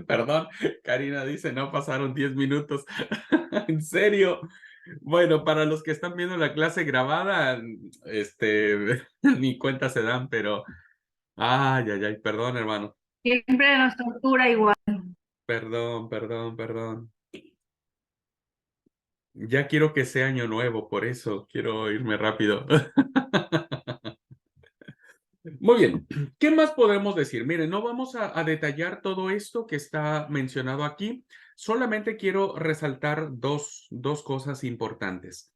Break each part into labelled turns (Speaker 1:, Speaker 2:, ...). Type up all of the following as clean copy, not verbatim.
Speaker 1: Perdón, Karina dice, no pasaron 10 minutos. ¿En serio? Bueno, para los que están viendo la clase grabada, ni cuenta se dan, pero, ay, ay, ay, perdón, hermano.
Speaker 2: Siempre nos tortura igual.
Speaker 1: Perdón, perdón, perdón. Ya quiero que sea año nuevo, por eso quiero irme rápido. Muy bien, ¿qué más podemos decir? Miren, no vamos a detallar todo esto que está mencionado aquí, solamente quiero resaltar dos cosas importantes.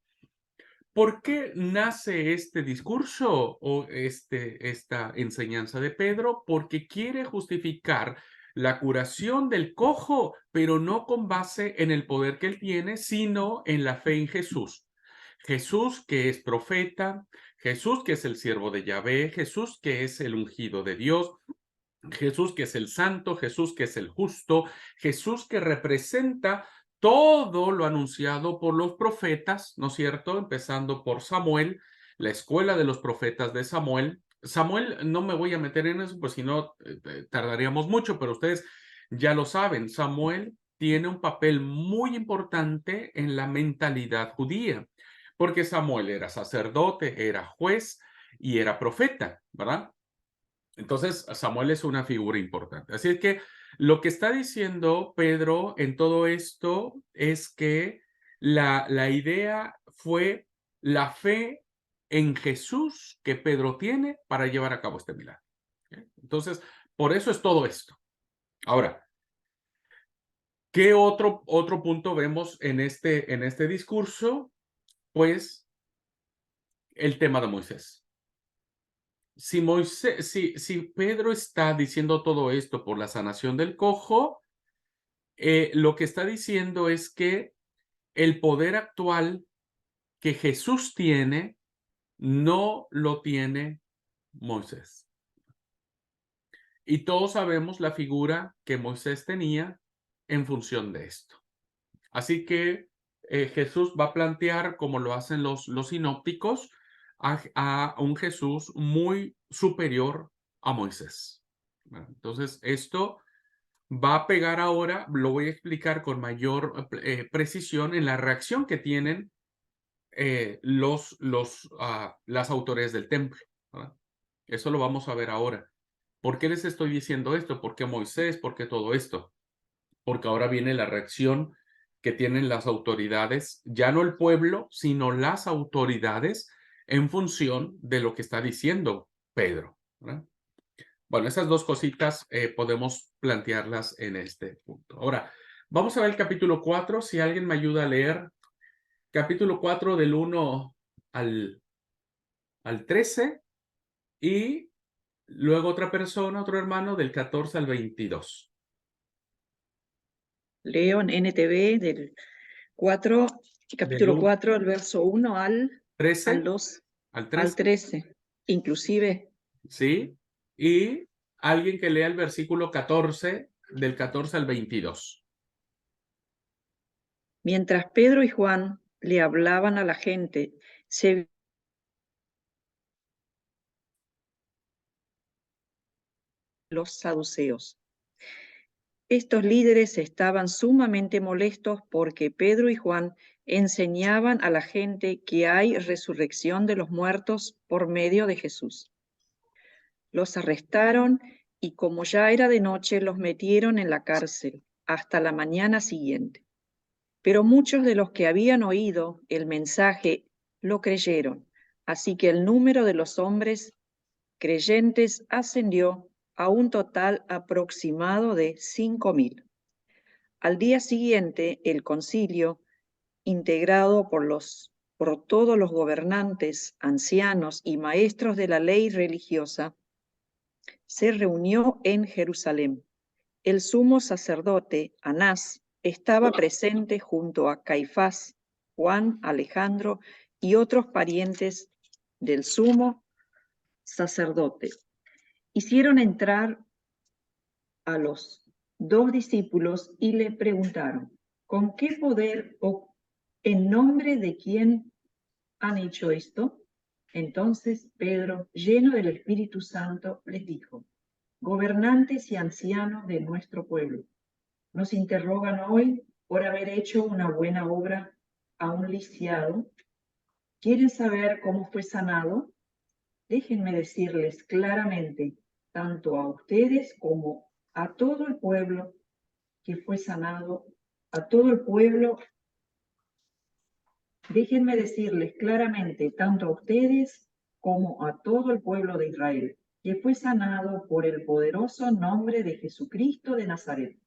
Speaker 1: ¿Por qué nace este discurso o esta enseñanza de Pedro? Porque quiere justificar la curación del cojo, pero no con base en el poder que él tiene, sino en la fe en Jesús. Jesús que es profeta, Jesús que es el siervo de Yahvé, Jesús que es el ungido de Dios, Jesús que es el santo, Jesús que es el justo, Jesús que representa todo lo anunciado por los profetas, ¿no es cierto? Empezando por Samuel, la escuela de los profetas de Samuel. Samuel, no me voy a meter en eso, pues si no, tardaríamos mucho, pero ustedes ya lo saben, Samuel tiene un papel muy importante en la mentalidad judía, porque Samuel era sacerdote, era juez y era profeta, ¿verdad? Entonces, Samuel es una figura importante. Así es que lo que está diciendo Pedro en todo esto es que la idea fue la fe en Jesús que Pedro tiene para llevar a cabo este milagro. ¿Ok? Entonces, por eso es todo esto. Ahora, ¿qué otro punto vemos en este discurso? Pues el tema de Moisés. Si Pedro está diciendo todo esto por la sanación del cojo, lo que está diciendo es que el poder actual que Jesús tiene no lo tiene Moisés. Y todos sabemos la figura que Moisés tenía en función de esto. Así que Jesús va a plantear, como lo hacen los sinópticos, a un Jesús muy superior a Moisés. Bueno, entonces, esto va a pegar ahora, lo voy a explicar con mayor precisión en la reacción que tienen las autoridades del templo, ¿verdad? Eso lo vamos a ver ahora. ¿Por qué les estoy diciendo esto? ¿Por qué Moisés? ¿Por qué todo esto? Porque ahora viene la reacción que tienen las autoridades, ya no el pueblo, sino las autoridades en función de lo que está diciendo Pedro, ¿verdad? Bueno, esas dos cositas podemos plantearlas en este punto. Ahora, vamos a ver el capítulo 4. Si alguien me ayuda a leer, capítulo 4 del 1 al, al 13 y luego otra persona, otro hermano, del 14 al 22.
Speaker 2: Leo en NTV del 4,
Speaker 1: Del
Speaker 2: capítulo 4, el verso 1 al
Speaker 1: 13
Speaker 2: 2,
Speaker 1: al
Speaker 2: al
Speaker 1: 13,
Speaker 2: 13. Inclusive,
Speaker 1: ¿sí? Y alguien que lea el versículo 14, del 14 al 22.
Speaker 2: mientras Pedro y Juan le hablaban a la gente, se los saduceos. Estos líderes estaban sumamente molestos porque Pedro y Juan enseñaban a la gente que hay resurrección de los muertos por medio de Jesús. Los arrestaron y como ya era de noche, los metieron en la cárcel hasta la mañana siguiente. Pero muchos de los que habían oído el mensaje lo creyeron, así que el número de los hombres creyentes ascendió a un total aproximado de 5.000. Al día siguiente, el concilio, integrado por todos los gobernantes, ancianos y maestros de la ley religiosa, se reunió en Jerusalén. El sumo sacerdote, Anás, estaba presente junto a Caifás, Juan, Alejandro y otros parientes del sumo sacerdote. Hicieron entrar a los dos discípulos y le preguntaron, ¿con qué poder o en nombre de quién han hecho esto? Entonces Pedro, lleno del Espíritu Santo, les dijo, gobernantes y ancianos de nuestro pueblo. Nos interrogan hoy por haber hecho una buena obra a un lisiado. ¿Quieren saber cómo fue sanado? Déjenme decirles claramente, tanto a ustedes como a todo el pueblo, que fue sanado, a todo el pueblo. Déjenme decirles claramente, tanto a ustedes como a todo el pueblo de Israel, que fue sanado por el poderoso nombre de Jesucristo de Nazaret,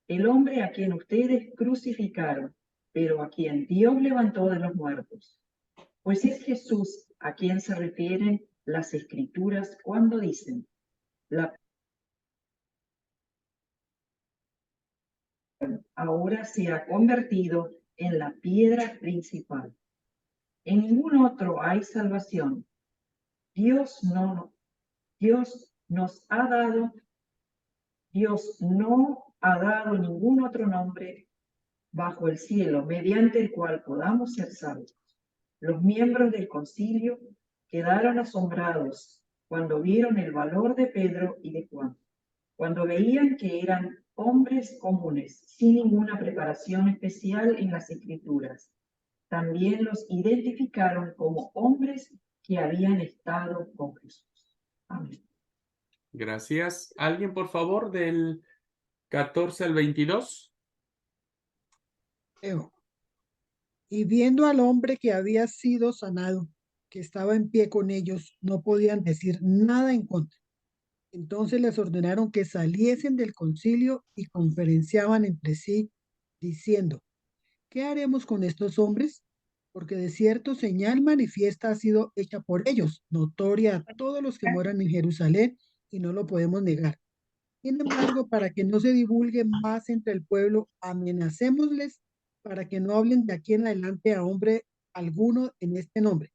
Speaker 2: el hombre a quien ustedes crucificaron, pero a quien Dios levantó de los muertos. Pues es Jesús a quien se refieren las Escrituras cuando dicen, la ahora se ha convertido en la piedra principal. En ningún otro hay salvación. Dios no, Dios nos ha dado, Dios no ha dado ningún otro nombre bajo el cielo mediante el cual podamos ser salvos. Los miembros del concilio quedaron asombrados cuando vieron el valor de Pedro y de Juan, cuando veían que eran hombres comunes, sin ninguna preparación especial en las Escrituras. También los identificaron como hombres que habían estado con Jesús. Amén.
Speaker 1: Gracias. ¿Alguien, por favor, del 14 al 22?
Speaker 3: Leo. Y viendo al hombre que había sido sanado, que estaba en pie con ellos, no podían decir nada en contra. Entonces les ordenaron que saliesen del concilio y conferenciaban entre sí, diciendo, ¿qué haremos con estos hombres? Porque de cierto señal manifiesta ha sido hecha por ellos, notoria a todos los que moran en Jerusalén, y no lo podemos negar. Sin embargo, para que no se divulgue más entre el pueblo, amenacémosles para que no hablen de aquí en adelante a hombre alguno en este nombre.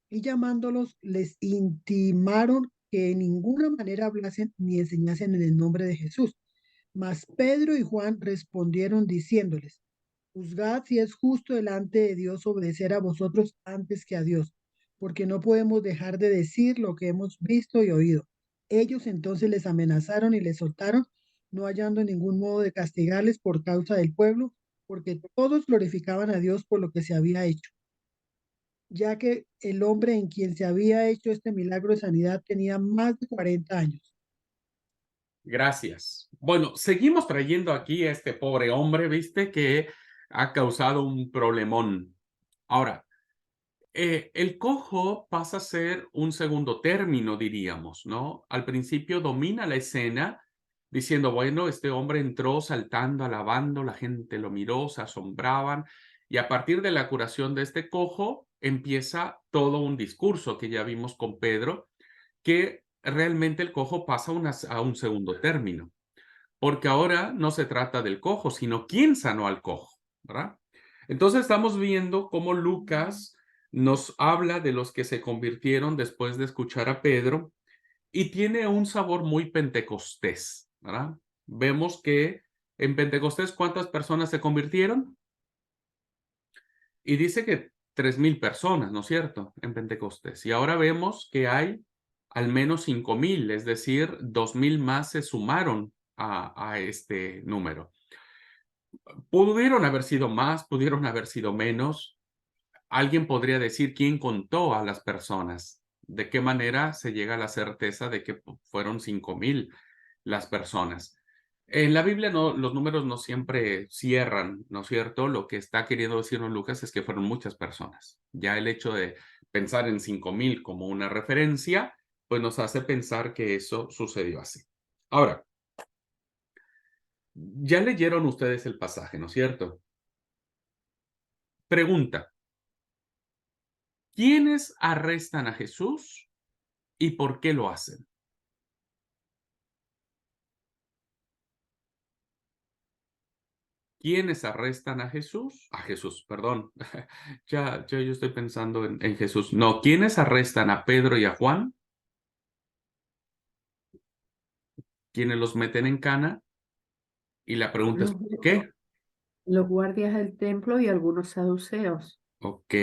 Speaker 3: Y llamándolos, les intimaron que en ninguna manera hablasen ni enseñasen en el nombre de Jesús. Mas Pedro y Juan respondieron diciéndoles, juzgad si es justo delante de Dios obedecer a vosotros antes que a Dios, porque no podemos dejar de decir lo que hemos visto y oído. Ellos entonces les amenazaron y les soltaron, no hallando ningún modo de castigarles por causa del pueblo, porque todos glorificaban a Dios por lo que se había hecho, ya que el hombre en quien se había hecho este milagro de sanidad tenía más de 40 años.
Speaker 1: Gracias. Bueno, seguimos trayendo aquí a este pobre hombre, ¿viste? Que ha causado un problemón. Ahora, el cojo pasa a ser un segundo término, diríamos, ¿no? Al principio domina la escena diciendo, bueno, este hombre entró saltando, alabando, la gente lo miró, se asombraban, y a partir de la curación de este cojo empieza todo un discurso que ya vimos con Pedro, que realmente el cojo pasa a un segundo término, porque ahora no se trata del cojo, sino quién sanó al cojo, ¿verdad? Entonces estamos viendo cómo Lucas nos habla de los que se convirtieron después de escuchar a Pedro y tiene un sabor muy pentecostés, ¿verdad? Vemos que en Pentecostés, ¿cuántas personas se convirtieron? Y dice que 3,000 personas, ¿no es cierto? En Pentecostés. Y ahora vemos que hay al menos 5,000, es decir, 2,000 más se sumaron a este número. Pudieron haber sido más, pudieron haber sido menos. Alguien podría decir quién contó a las personas. ¿De qué manera se llega a la certeza de que fueron 5,000 las personas? En la Biblia los números no siempre cierran, ¿no es cierto? Lo que está queriendo decirnos Lucas es que fueron muchas personas. Ya el hecho de pensar en 5,000 como una referencia, pues nos hace pensar que eso sucedió así. Ahora, ya leyeron ustedes el pasaje, ¿no es cierto? Pregunta, ¿quiénes arrestan a Jesús y por qué lo hacen? ¿Quiénes arrestan a Jesús? A Jesús, perdón. Ya yo estoy pensando en Jesús. No, ¿quiénes arrestan a Pedro y a Juan? ¿Quiénes los meten en cana? Y la pregunta es,
Speaker 4: Los,
Speaker 1: ¿por qué?
Speaker 4: los guardias del templo y algunos saduceos.
Speaker 1: Ok.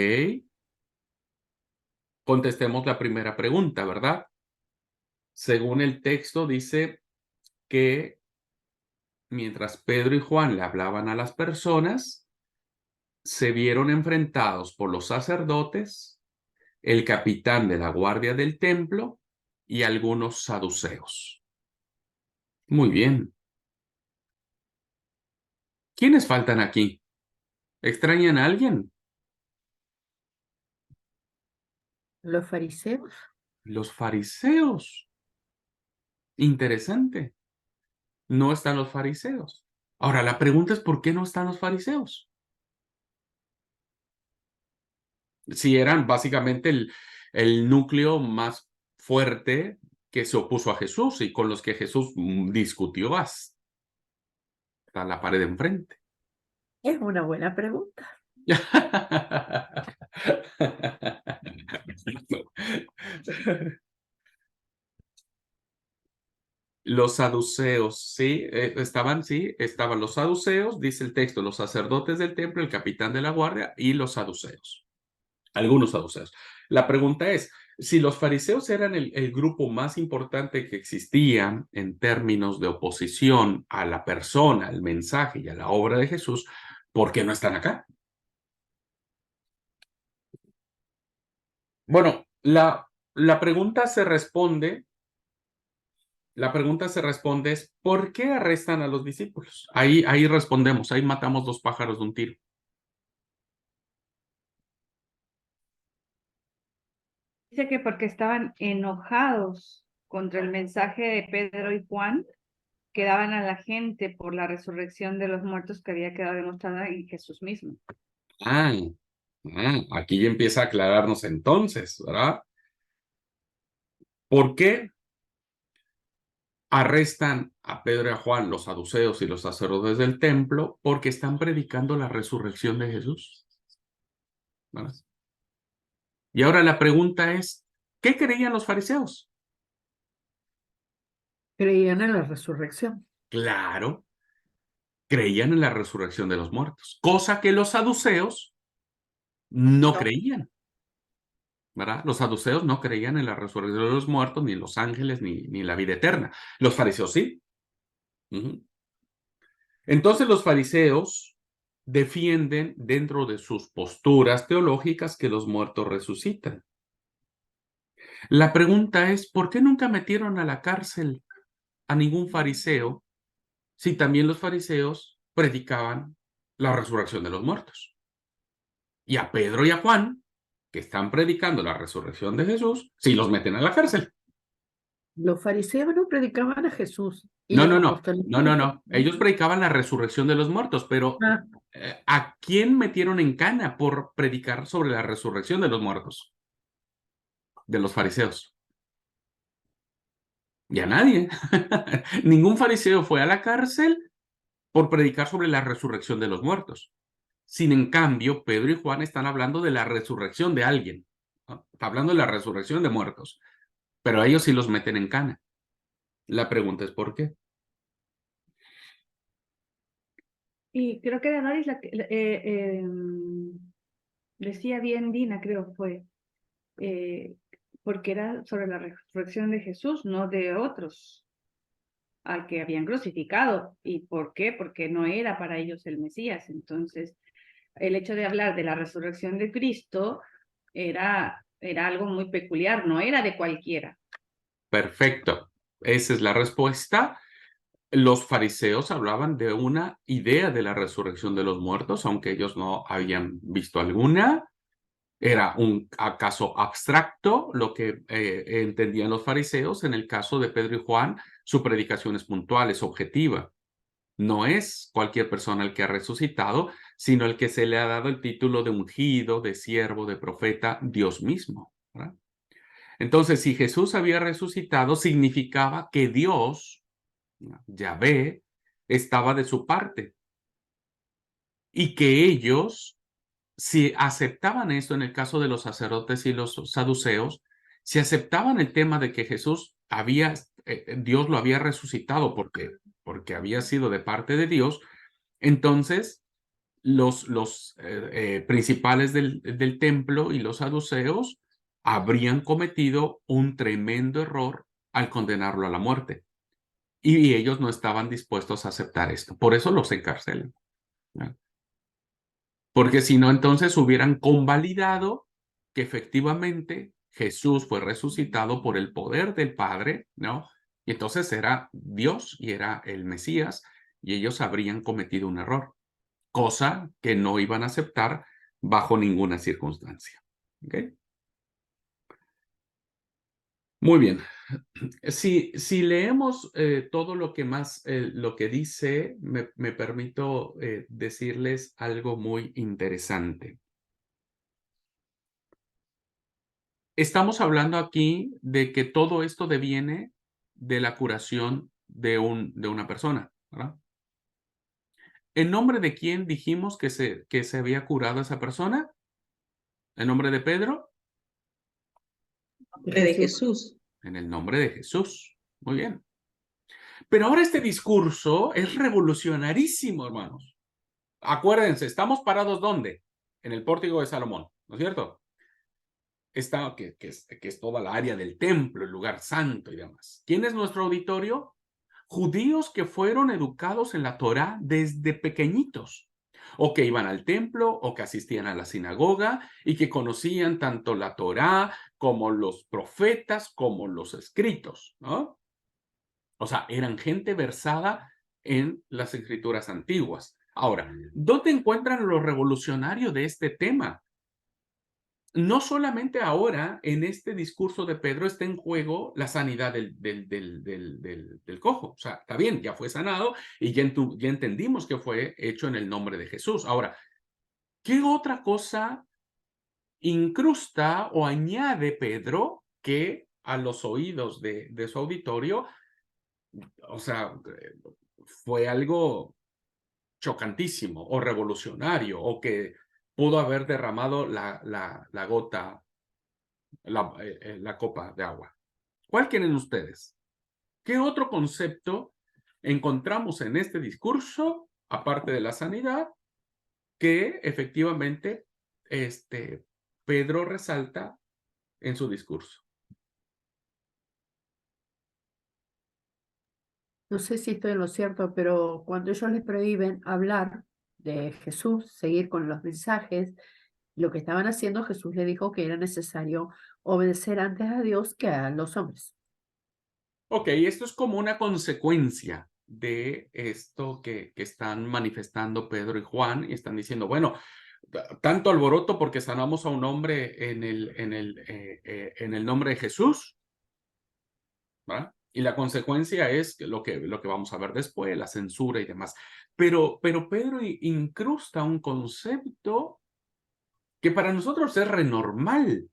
Speaker 1: Contestemos la primera pregunta, ¿verdad? Según el texto dice, que mientras Pedro y Juan le hablaban a las personas, se vieron enfrentados por los sacerdotes, el capitán de la guardia del templo y algunos saduceos. Muy bien. ¿Quiénes faltan aquí? ¿Extrañan a alguien?
Speaker 4: Los fariseos.
Speaker 1: Los fariseos. Interesante. No están los fariseos. Ahora, la pregunta es, ¿por qué no están los fariseos? Si eran básicamente el núcleo más fuerte que se opuso a Jesús y con los que Jesús discutió hasta la pared de enfrente.
Speaker 4: Es una buena pregunta.
Speaker 1: Los saduceos, sí, estaban los saduceos, dice el texto, los sacerdotes del templo, el capitán de la guardia y los saduceos. Algunos saduceos. La pregunta es, si los fariseos eran el grupo más importante que existía en términos de oposición a la persona, al mensaje y a la obra de Jesús, ¿por qué no están acá? Bueno, la pregunta se responde es, ¿por qué arrestan a los discípulos? Ahí respondemos, ahí matamos dos pájaros de un tiro.
Speaker 5: Dice que porque estaban enojados contra el mensaje de Pedro y Juan, que daban a la gente por la resurrección de los muertos que había quedado demostrada en Jesús mismo.
Speaker 1: Aquí ya empieza a aclararnos entonces, ¿verdad? ¿Por qué arrestan a Pedro y a Juan, los saduceos y los sacerdotes del templo? Porque están predicando la resurrección de Jesús, ¿verdad? Y ahora la pregunta es, ¿qué creían los fariseos?
Speaker 4: Creían en la resurrección.
Speaker 1: Claro, creían en la resurrección de los muertos, cosa que los saduceos no creían, ¿verdad? Los saduceos no creían en la resurrección de los muertos, ni los ángeles, ni la vida eterna. Los fariseos sí. Entonces los fariseos defienden dentro de sus posturas teológicas que los muertos resucitan. La pregunta es, ¿por qué nunca metieron a la cárcel a ningún fariseo si también los fariseos predicaban la resurrección de los muertos? Y a Pedro y a Juan, que están predicando la resurrección de Jesús, sí los meten a la cárcel.
Speaker 4: Los fariseos no predicaban a Jesús. Y
Speaker 1: No,
Speaker 4: los
Speaker 1: no, no,
Speaker 4: apóstoles
Speaker 1: no, no, no. Ellos predicaban la resurrección de los muertos, pero
Speaker 4: Ah,
Speaker 1: ¿a quién metieron en cana por predicar sobre la resurrección de los muertos? De los fariseos. Y a nadie. Ningún fariseo fue a la cárcel por predicar sobre la resurrección de los muertos. Sin en cambio, Pedro y Juan están hablando de la resurrección de alguien, ¿no? Está hablando de la resurrección de muertos, pero a ellos sí los meten en cana. La pregunta es ¿por qué?
Speaker 5: Y creo que Damaris decía bien, Dina, creo fue, porque era sobre la resurrección de Jesús, no de otros al que habían crucificado. ¿Y por qué? Porque no era para ellos el Mesías. Entonces, el hecho de hablar de la resurrección de Cristo era algo muy peculiar, no era de cualquiera.
Speaker 1: Perfecto. Esa es la respuesta. Los fariseos hablaban de una idea de la resurrección de los muertos, aunque ellos no habían visto alguna. Era un caso abstracto lo que entendían los fariseos. En el caso de Pedro y Juan, su predicación es puntual, es objetiva. No es cualquier persona el que ha resucitado, sino el que se le ha dado el título de ungido, de siervo, de profeta, Dios mismo, ¿verdad? Entonces, si Jesús había resucitado, significaba que Dios, Yahvé, estaba de su parte y que ellos, si aceptaban esto en el caso de los sacerdotes y los saduceos, si aceptaban el tema de que Jesús Dios lo había resucitado porque había sido de parte de Dios, entonces los principales del templo y los saduceos habrían cometido un tremendo error al condenarlo a la muerte. Y ellos no estaban dispuestos a aceptar esto. Por eso los encarcelan, ¿no? Porque si no, entonces hubieran convalidado que efectivamente Jesús fue resucitado por el poder del Padre, ¿no? Y entonces era Dios y era el Mesías, y ellos habrían cometido un error, cosa que no iban a aceptar bajo ninguna circunstancia. ¿Ok? Muy bien. Si leemos todo lo que más, lo que dice, me permito decirles algo muy interesante. Estamos hablando aquí de que todo esto deviene de la curación de una persona, ¿verdad? ¿En nombre de quién dijimos que se había curado esa persona? ¿En nombre de Pedro?
Speaker 2: De Jesús.
Speaker 1: En el nombre de Jesús. Muy bien. Pero ahora este discurso es revolucionarísimo, hermanos. Acuérdense, estamos parados ¿dónde? En el pórtico de Salomón, ¿no es cierto? Está, que es toda la área del templo, el lugar santo y demás. ¿Quién es nuestro auditorio? Judíos que fueron educados en la Torá desde pequeñitos, o que iban al templo, o que asistían a la sinagoga, y que conocían tanto la Torá como los profetas, como los escritos, ¿no? O sea, eran gente versada en las escrituras antiguas. Ahora, ¿dónde encuentran lo revolucionario de este tema? No solamente ahora, en este discurso de Pedro, está en juego la sanidad del cojo. O sea, está bien, ya fue sanado y ya entendimos que fue hecho en el nombre de Jesús. Ahora, ¿qué otra cosa incrusta o añade Pedro que a los oídos de su auditorio, o sea, fue algo chocantísimo o revolucionario o que pudo haber derramado la gota, la copa de agua? ¿Cuál quieren ustedes? ¿Qué otro concepto encontramos en este discurso, aparte de la sanidad, que efectivamente Pedro resalta en su discurso?
Speaker 4: No sé si estoy en lo cierto, pero cuando ellos les prohíben hablar de Jesús, seguir con los mensajes, lo que estaban haciendo, Jesús le dijo que era necesario obedecer antes a Dios que a los hombres.
Speaker 1: Ok, esto es como una consecuencia de esto que están manifestando Pedro y Juan, y están diciendo, bueno, tanto alboroto porque sanamos a un hombre en el nombre de Jesús, ¿verdad? Y la consecuencia es lo que vamos a ver después, la censura y demás. Pero Pedro incrusta un concepto que para nosotros es renormal.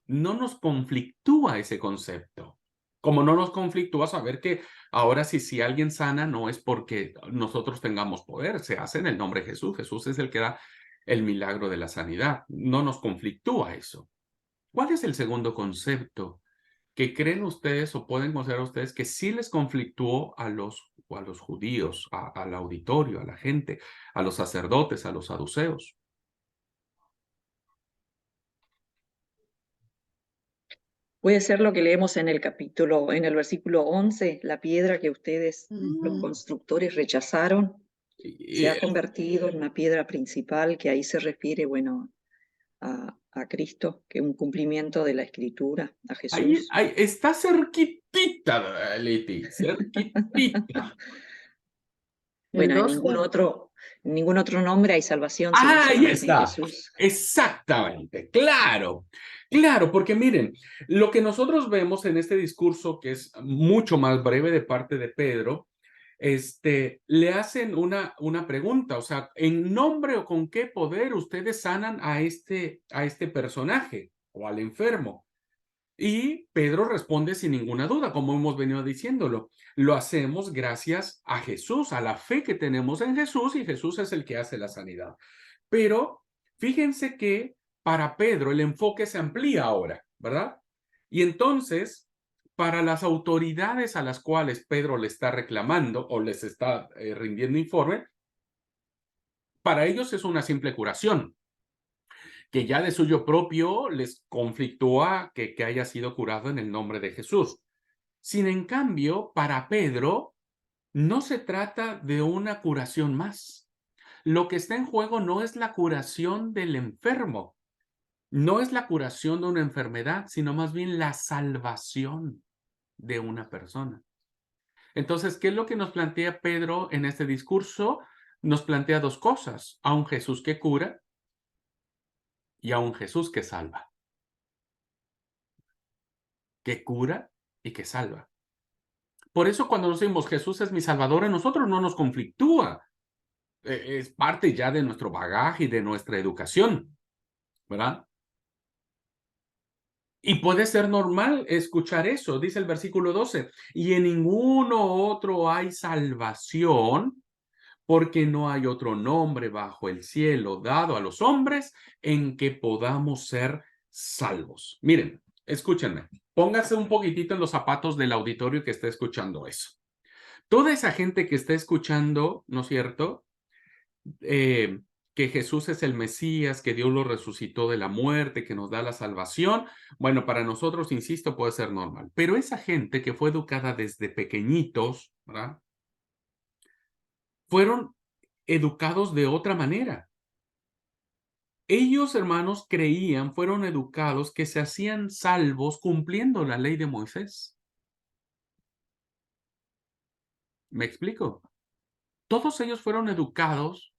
Speaker 1: No nos conflictúa ese concepto. Como no nos conflictúa saber que ahora si alguien sana no es porque nosotros tengamos poder, se hace en el nombre de Jesús. Jesús es el que da el milagro de la sanidad. No nos conflictúa eso. ¿Cuál es el segundo concepto que creen ustedes o pueden considerar ustedes que sí les conflictuó a los judíos, al auditorio, a la gente, a los sacerdotes, a los saduceos?
Speaker 2: Puede ser lo que leemos en el versículo 11, la piedra que ustedes, los constructores, rechazaron, se ha convertido en una piedra principal, que ahí se refiere, bueno, a Cristo, que es un cumplimiento de la Escritura, a Jesús.
Speaker 1: Ahí está cerquitita, Leti, cerquitita.
Speaker 2: Bueno, en
Speaker 4: 12,
Speaker 2: ningún otro nombre hay salvación sino
Speaker 1: Ahí
Speaker 2: solamente en
Speaker 1: está.
Speaker 2: Jesús.
Speaker 1: Exactamente, claro. Claro, porque miren, lo que nosotros vemos en este discurso, que es mucho más breve de parte de Pedro, le hacen una pregunta, o sea, ¿en nombre o con qué poder ustedes sanan a este personaje o al enfermo? Y Pedro responde sin ninguna duda, como hemos venido diciéndolo. Lo hacemos gracias a Jesús, a la fe que tenemos en Jesús, y Jesús es el que hace la sanidad. Pero fíjense que para Pedro el enfoque se amplía ahora, ¿verdad? Y entonces, para las autoridades a las cuales Pedro le está reclamando o les está rindiendo informe, para ellos es una simple curación, que ya de suyo propio les conflictúa que haya sido curado en el nombre de Jesús. Sin en cambio, para Pedro, no se trata de una curación más. Lo que está en juego no es la curación del enfermo, no es la curación de una enfermedad, sino más bien la salvación de una persona. Entonces, ¿qué es lo que nos plantea Pedro en este discurso? Nos plantea dos cosas: a un Jesús que cura y a un Jesús que salva. Que cura y que salva. Por eso cuando nos decimos Jesús es mi Salvador, a nosotros no nos conflictúa. Es parte ya de nuestro bagaje y de nuestra educación, ¿verdad? Y puede ser normal escuchar eso, dice el versículo 12, y en ninguno otro hay salvación, porque no hay otro nombre bajo el cielo dado a los hombres en que podamos ser salvos. Miren, escúchenme, pónganse un poquitito en los zapatos del auditorio que está escuchando eso. Toda esa gente que está escuchando, ¿no es cierto?, que Jesús es el Mesías, que Dios lo resucitó de la muerte, que nos da la salvación. Bueno, para nosotros, insisto, puede ser normal. Pero esa gente que fue educada desde pequeñitos, ¿verdad?, fueron educados de otra manera. Ellos, hermanos, creían, fueron educados que se hacían salvos cumpliendo la ley de Moisés. ¿Me explico? Todos ellos fueron educados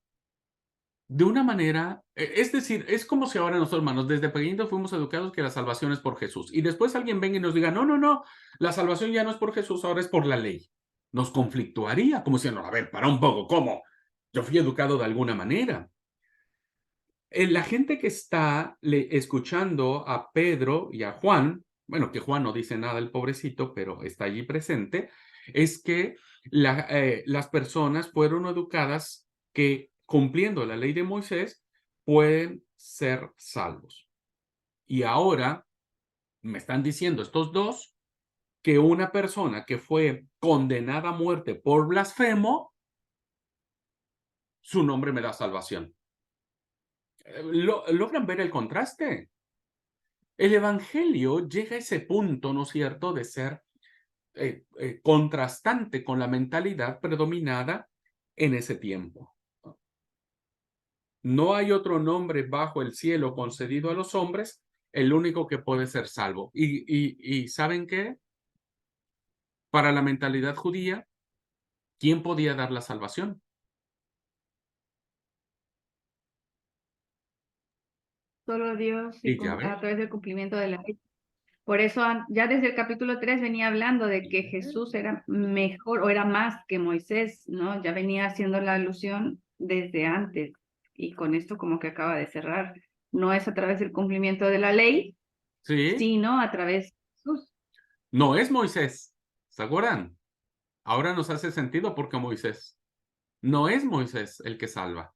Speaker 1: de una manera, es decir, es como si ahora nosotros, hermanos, desde pequeñitos fuimos educados que la salvación es por Jesús. Y después alguien venga y nos diga, no, no, no, la salvación ya no es por Jesús, ahora es por la ley. Nos conflictuaría, como diciendo, a ver, para un poco, ¿cómo? Yo fui educado de alguna manera. La gente que está escuchando a Pedro y a Juan, bueno, que Juan no dice nada, el pobrecito, pero está allí presente, es que las personas fueron educadas que cumpliendo la ley de Moisés pueden ser salvos. Y ahora me están diciendo estos dos que una persona que fue condenada a muerte por blasfemo, su nombre me da salvación. ¿Logran ver el contraste? El evangelio llega a ese punto, ¿no es cierto?, de ser contrastante con la mentalidad predominada en ese tiempo. No hay otro nombre bajo el cielo concedido a los hombres, el único que puede ser salvo. ¿Y saben qué? Para la mentalidad judía, ¿quién podía dar la salvación?
Speaker 5: Solo Dios
Speaker 1: Y ya ves.
Speaker 5: a través del cumplimiento de la ley. Por eso ya desde el capítulo 3 venía hablando de que Jesús era mejor o era más que Moisés, ¿no? Ya venía haciendo la alusión desde antes y con esto como que acaba de cerrar. No es a través del cumplimiento de la ley,
Speaker 1: Sí,
Speaker 5: sino a través de Jesús.
Speaker 1: no es Moisés, ¿se acuerdan? Ahora nos hace sentido porque Moisés. No es Moisés el que salva.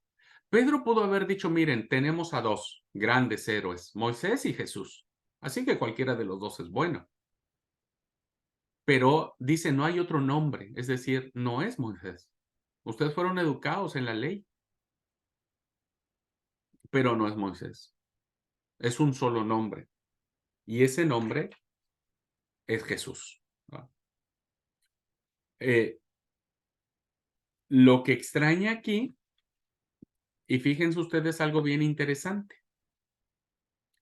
Speaker 1: Pedro pudo haber dicho, miren, tenemos a dos grandes héroes, Moisés y Jesús. Así que cualquiera de los dos es bueno. Pero dice, no hay otro nombre, es decir, no es Moisés. Ustedes fueron educados en la ley, pero no es Moisés. Es un solo nombre. Y ese nombre es Jesús. Lo que extraña aquí, y fíjense ustedes algo bien interesante.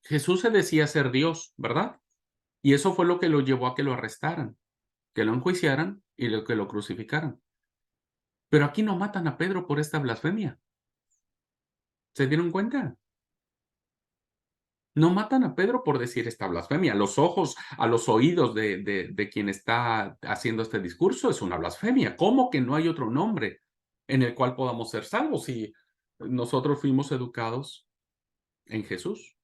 Speaker 1: Jesús se decía ser Dios, ¿verdad? Y eso fue lo que lo llevó a que lo arrestaran, que lo enjuiciaran y que lo crucificaran. Pero aquí no matan a Pedro por esta blasfemia. ¿Se dieron cuenta? No matan a Pedro por decir esta blasfemia. A los ojos, a los oídos de quien está haciendo este discurso es una blasfemia. ¿Cómo que no hay otro nombre en el cual podamos ser salvos si nosotros fuimos educados en Jesús?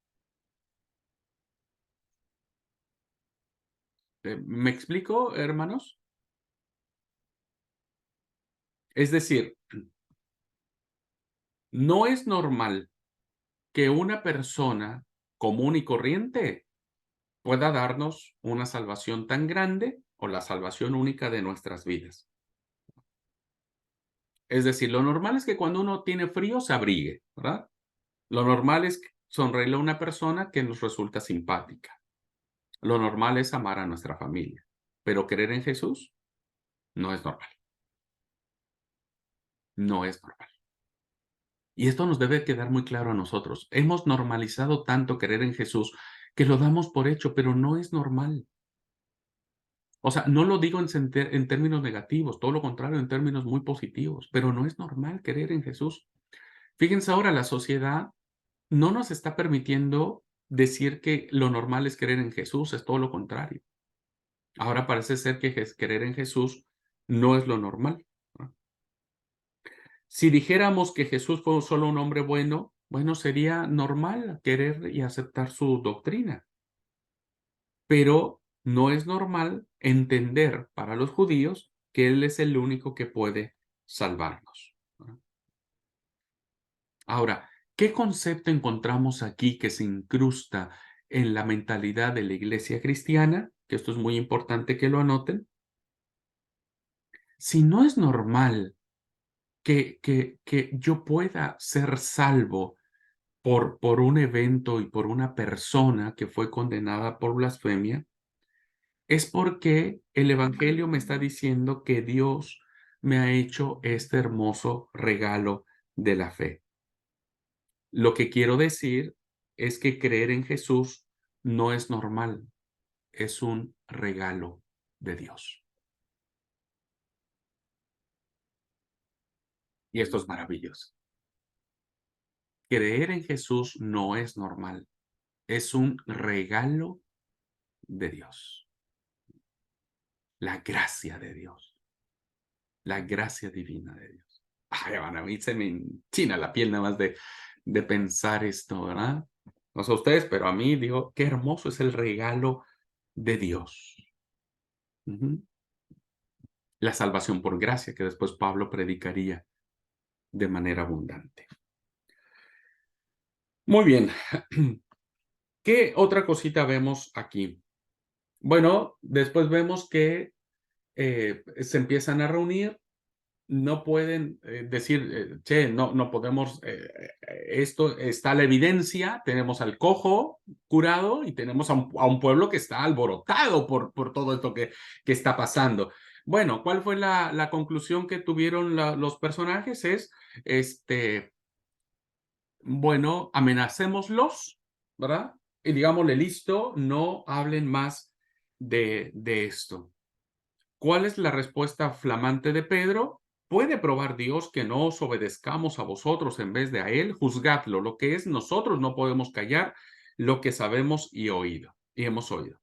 Speaker 1: ¿Me explico, hermanos? Es decir, no es normal que una persona común y corriente pueda darnos una salvación tan grande o la salvación única de nuestras vidas. Es decir, lo normal es que cuando uno tiene frío se abrigue, ¿verdad? Lo normal es sonreírle a una persona que nos resulta simpática. Lo normal es amar a nuestra familia. Pero creer en Jesús no es normal. No es normal. Y esto nos debe quedar muy claro a nosotros. Hemos normalizado tanto creer en Jesús que lo damos por hecho, pero no es normal. O sea, no lo digo en términos negativos, todo lo contrario, en términos muy positivos, pero no es normal creer en Jesús. Fíjense ahora, la sociedad no nos está permitiendo decir que lo normal es creer en Jesús, es todo lo contrario. Ahora parece ser que creer en Jesús no es lo normal, ¿no? Si dijéramos que Jesús fue solo un hombre bueno, bueno, sería normal querer y aceptar su doctrina. Pero no es normal entender para los judíos que Él es el único que puede salvarnos, ¿no? Ahora, ¿qué concepto encontramos aquí que se incrusta en la mentalidad de la iglesia cristiana? Que esto es muy importante que lo anoten. Si no es normal que yo pueda ser salvo por un evento y por una persona que fue condenada por blasfemia, es porque el Evangelio me está diciendo que Dios me ha hecho este hermoso regalo de la fe. Lo que quiero decir es que creer en Jesús no es normal, es un regalo de Dios. Y esto es maravilloso. Creer en Jesús no es normal, es un regalo de Dios. La gracia de Dios, la gracia divina de Dios. Ay, bueno, a mí se me enchina la piel nada más de pensar esto, ¿verdad? No sé ustedes, pero a mí digo, qué hermoso es el regalo de Dios. La salvación por gracia, que después Pablo predicaría de manera abundante. Muy bien. ¿Qué otra cosita vemos aquí? Bueno, después vemos que se empiezan a reunir. No pueden decir, che, no podemos, esto está la evidencia, tenemos al cojo curado y tenemos a un pueblo que está alborotado por todo esto que está pasando. Bueno, ¿cuál fue la conclusión que tuvieron los personajes? Bueno, amenacémoslos, ¿verdad? Y digámosle, listo, no hablen más de esto. ¿Cuál es la respuesta flamante de Pedro? ¿Puede probar Dios que no os obedezcamos a vosotros en vez de a Él? Juzgadlo. Lo que es nosotros no podemos callar lo que sabemos y hemos oído.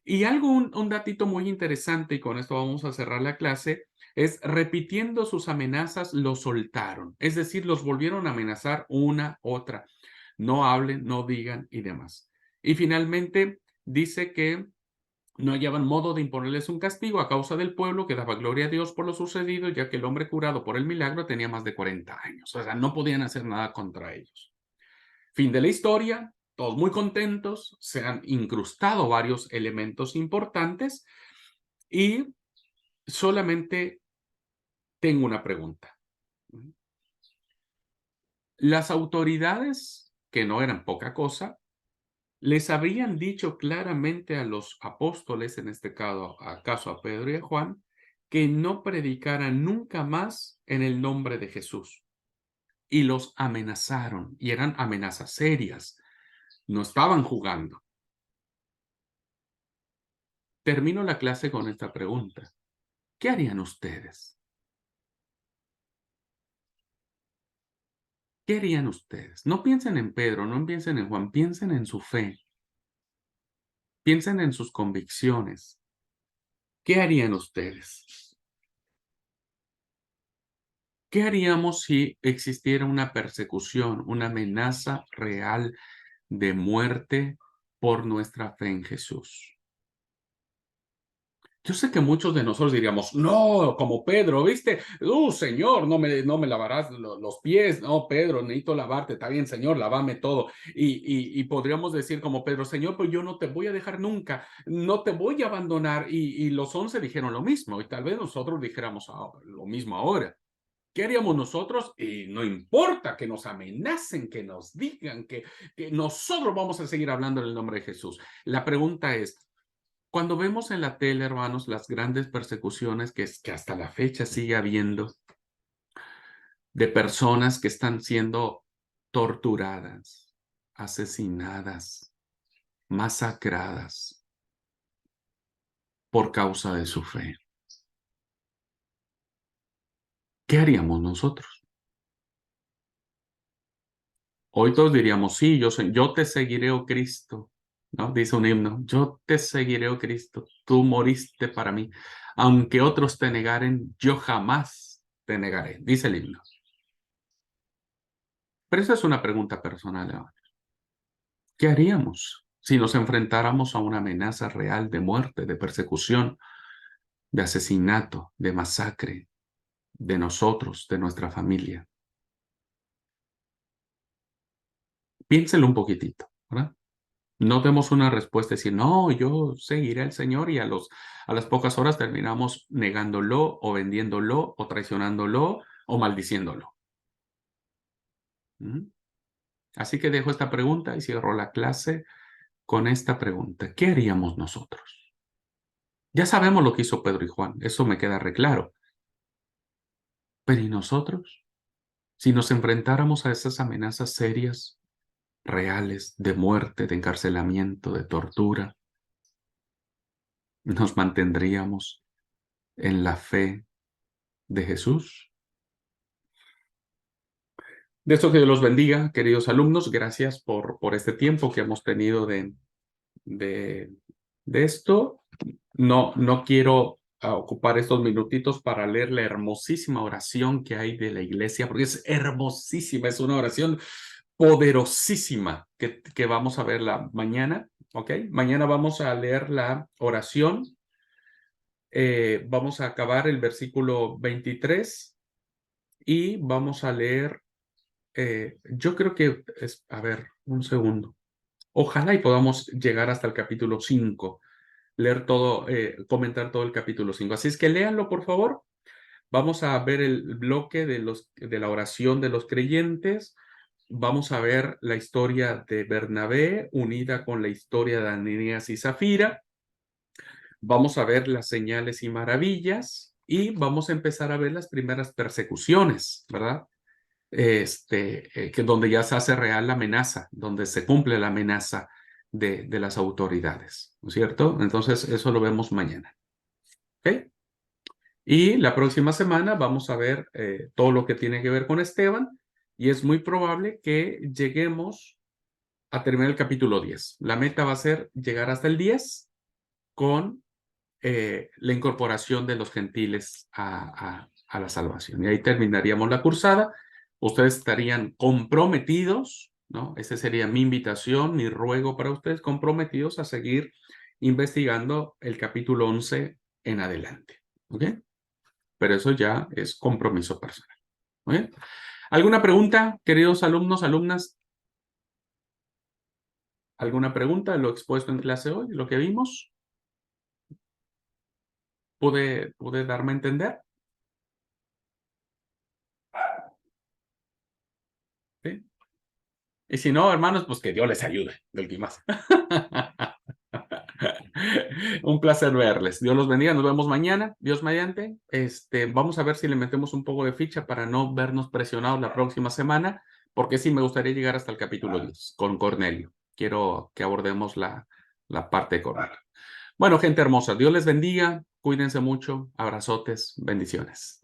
Speaker 1: Y un datito muy interesante, y con esto vamos a cerrar la clase, es repitiendo sus amenazas, los soltaron. Es decir, los volvieron a amenazar una, otra. No hablen, no digan y demás. Y finalmente dice que no hallaban modo de imponerles un castigo a causa del pueblo que daba gloria a Dios por lo sucedido, ya que el hombre curado por el milagro tenía más de 40 años. O sea, no podían hacer nada contra ellos. Fin de la historia, todos muy contentos, se han incrustado varios elementos importantes y solamente tengo una pregunta. Las autoridades, que no eran poca cosa, les habrían dicho claramente a los apóstoles, en este caso a Pedro y a Juan, que no predicaran nunca más en el nombre de Jesús. Y los amenazaron, y eran amenazas serias. No estaban jugando. Termino la clase con esta pregunta. ¿Qué harían ustedes? ¿Qué harían ustedes? No piensen en Pedro, no piensen en Juan, piensen en su fe. Piensen en sus convicciones. ¿Qué harían ustedes? ¿Qué haríamos si existiera una persecución, una amenaza real de muerte por nuestra fe en Jesús? Yo sé que muchos de nosotros diríamos, no, como Pedro, ¿viste? Señor, no me lavarás los pies. No, Pedro, necesito lavarte. Está bien, Señor, lávame todo. Y podríamos decir como Pedro, Señor, pues yo no te voy a dejar nunca, no te voy a abandonar. Y los 11 dijeron lo mismo. Y tal vez nosotros dijéramos lo mismo ahora. ¿Qué haríamos nosotros? Y no importa que nos amenacen, que nos digan que nosotros vamos a seguir hablando en el nombre de Jesús. La pregunta es, Cuando vemos en la tele, hermanos, las grandes persecuciones que hasta la fecha sigue habiendo, de personas que están siendo torturadas, asesinadas, masacradas por causa de su fe. ¿Qué haríamos nosotros? Hoy todos diríamos, sí, yo te seguiré, oh Cristo, ¿no? Dice un himno, yo te seguiré, oh Cristo, tú moriste para mí. Aunque otros te negaren, yo jamás te negaré, dice el himno. Pero esa es una pregunta personal, hermano. ¿Qué haríamos si nos enfrentáramos a una amenaza real de muerte, de persecución, de asesinato, de masacre, de nosotros, de nuestra familia? Piénselo un poquitito, ¿verdad? No demos una respuesta y decir, no, yo seguiré al Señor y a las pocas horas terminamos negándolo o vendiéndolo o traicionándolo o maldiciéndolo. ¿Mm? Así que dejo esta pregunta y cierro la clase con esta pregunta. ¿Qué haríamos nosotros? Ya sabemos lo que hizo Pedro y Juan, eso me queda reclaro. Pero ¿y nosotros? Si nos enfrentáramos a esas amenazas serias, reales, de muerte, de encarcelamiento, de tortura, ¿nos mantendríamos en la fe de Jesús? De esto que Dios los bendiga, queridos alumnos. Gracias por este tiempo que hemos tenido de esto. No quiero ocupar estos minutitos para leer la hermosísima oración que hay de la iglesia, porque es hermosísima, es una oración poderosísima que vamos a verla mañana, ¿ok? Mañana vamos a leer la oración. Vamos a acabar el versículo 23 y vamos a leer, yo creo que es, a ver, un segundo. Ojalá y podamos llegar hasta el capítulo 5, leer todo, comentar todo el capítulo 5. Así es que léanlo, por favor. Vamos a ver el bloque de la oración de los creyentes. Vamos a ver la historia de Bernabé unida con la historia de Ananías y Zafira. Vamos a ver las señales y maravillas y vamos a empezar a ver las primeras persecuciones, ¿verdad? Que donde ya se hace real la amenaza, donde se cumple la amenaza de las autoridades, ¿no es cierto? Entonces, eso lo vemos mañana. ¿Ok? Y la próxima semana vamos a ver todo lo que tiene que ver con Esteban y es muy probable que lleguemos a terminar el capítulo 10. La meta va a ser llegar hasta el 10 con la incorporación de los gentiles a la salvación. Y ahí terminaríamos la cursada. Ustedes estarían comprometidos, ¿no? Esa sería mi invitación, mi ruego para ustedes, comprometidos a seguir investigando el capítulo 11 en adelante. ¿Ok? Pero eso ya es compromiso personal. ¿Ok? ¿Alguna pregunta, queridos alumnos, alumnas? ¿Alguna pregunta de lo expuesto en clase hoy, lo que vimos? ¿Pude darme a entender? ¿Sí? Y si no, hermanos, pues que Dios les ayude, de últimas. Un placer verles. Dios los bendiga. Nos vemos mañana, Dios mediante. Vamos a ver si le metemos un poco de ficha para no vernos presionados la próxima semana, porque sí me gustaría llegar hasta el capítulo 10 con Cornelio. Quiero que abordemos la parte de Cornelio. Bueno, gente hermosa, Dios les bendiga. Cuídense mucho. Abrazotes. Bendiciones.